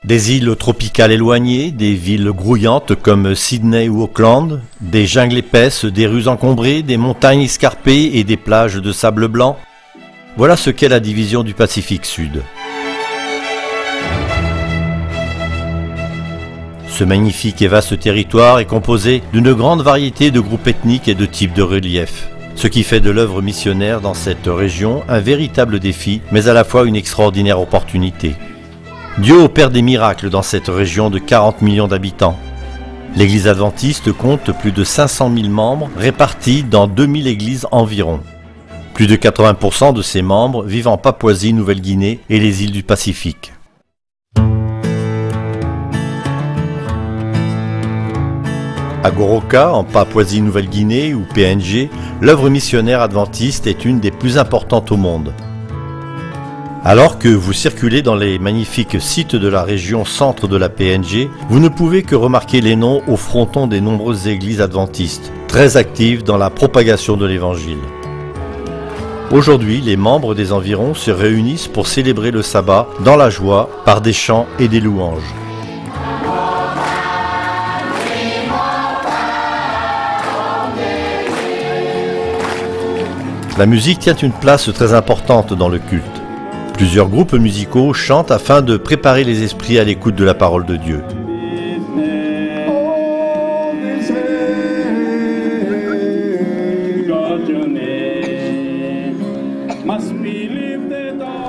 Des îles tropicales éloignées, des villes grouillantes comme Sydney ou Auckland, des jungles épaisses, des rues encombrées, des montagnes escarpées et des plages de sable blanc. Voilà ce qu'est la division du Pacifique Sud. Ce magnifique et vaste territoire est composé d'une grande variété de groupes ethniques et de types de reliefs, ce qui fait de l'œuvre missionnaire dans cette région un véritable défi, mais à la fois une extraordinaire opportunité. Dieu opère des miracles dans cette région de 40 millions d'habitants. L'Église adventiste compte plus de 500 000 membres répartis dans 2000 églises environ. Plus de 80% de ces membres vivent en Papouasie-Nouvelle-Guinée et les îles du Pacifique. À Goroka, en Papouasie-Nouvelle-Guinée ou PNG, l'œuvre missionnaire adventiste est une des plus importantes au monde. Alors que vous circulez dans les magnifiques sites de la région centre de la PNG, vous ne pouvez que remarquer les noms au fronton des nombreuses églises adventistes, très actives dans la propagation de l'Évangile. Aujourd'hui, les membres des environs se réunissent pour célébrer le sabbat dans la joie par des chants et des louanges. La musique tient une place très importante dans le culte. Plusieurs groupes musicaux chantent afin de préparer les esprits à l'écoute de la parole de Dieu.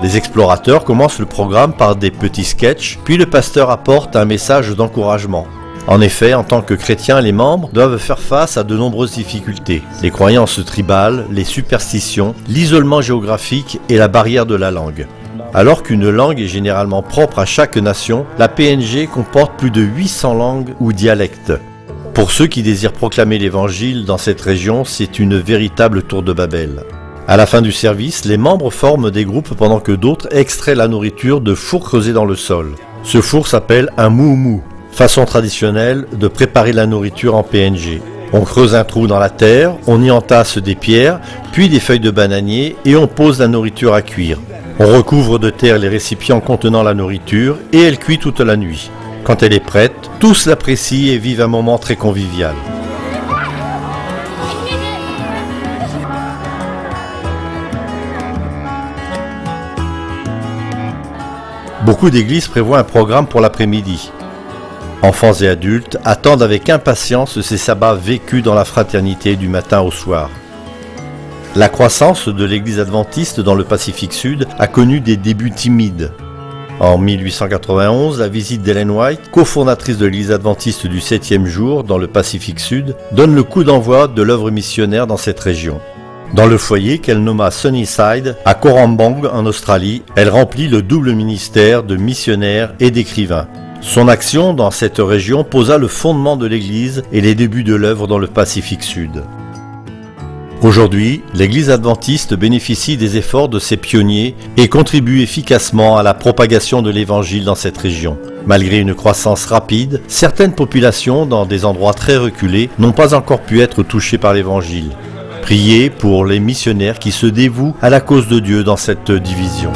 Les explorateurs commencent le programme par des petits sketchs, puis le pasteur apporte un message d'encouragement. En effet, en tant que chrétiens, les membres doivent faire face à de nombreuses difficultés. Les croyances tribales, les superstitions, l'isolement géographique et la barrière de la langue. Alors qu'une langue est généralement propre à chaque nation, la PNG comporte plus de 800 langues ou dialectes. Pour ceux qui désirent proclamer l'évangile dans cette région, c'est une véritable tour de Babel. À la fin du service, les membres forment des groupes pendant que d'autres extraient la nourriture de fours creusés dans le sol. Ce four s'appelle un moumou. Façon traditionnelle de préparer la nourriture en PNG. On creuse un trou dans la terre, on y entasse des pierres, puis des feuilles de bananier et on pose la nourriture à cuire. On recouvre de terre les récipients contenant la nourriture et elle cuit toute la nuit. Quand elle est prête, tous l'apprécient et vivent un moment très convivial. Beaucoup d'églises prévoient un programme pour l'après-midi. Enfants et adultes attendent avec impatience ces sabbats vécus dans la fraternité du matin au soir. La croissance de l'Église adventiste dans le Pacifique Sud a connu des débuts timides. En 1891, la visite d'Ellen White, cofondatrice de l'Église adventiste du 7e jour dans le Pacifique Sud, donne le coup d'envoi de l'œuvre missionnaire dans cette région. Dans le foyer qu'elle nomma Sunnyside, à Corambong en Australie, elle remplit le double ministère de missionnaire et d'écrivain. Son action dans cette région posa le fondement de l'Église et les débuts de l'œuvre dans le Pacifique Sud. Aujourd'hui, l'Église adventiste bénéficie des efforts de ses pionniers et contribue efficacement à la propagation de l'Évangile dans cette région. Malgré une croissance rapide, certaines populations dans des endroits très reculés n'ont pas encore pu être touchées par l'Évangile. Priez pour les missionnaires qui se dévouent à la cause de Dieu dans cette division.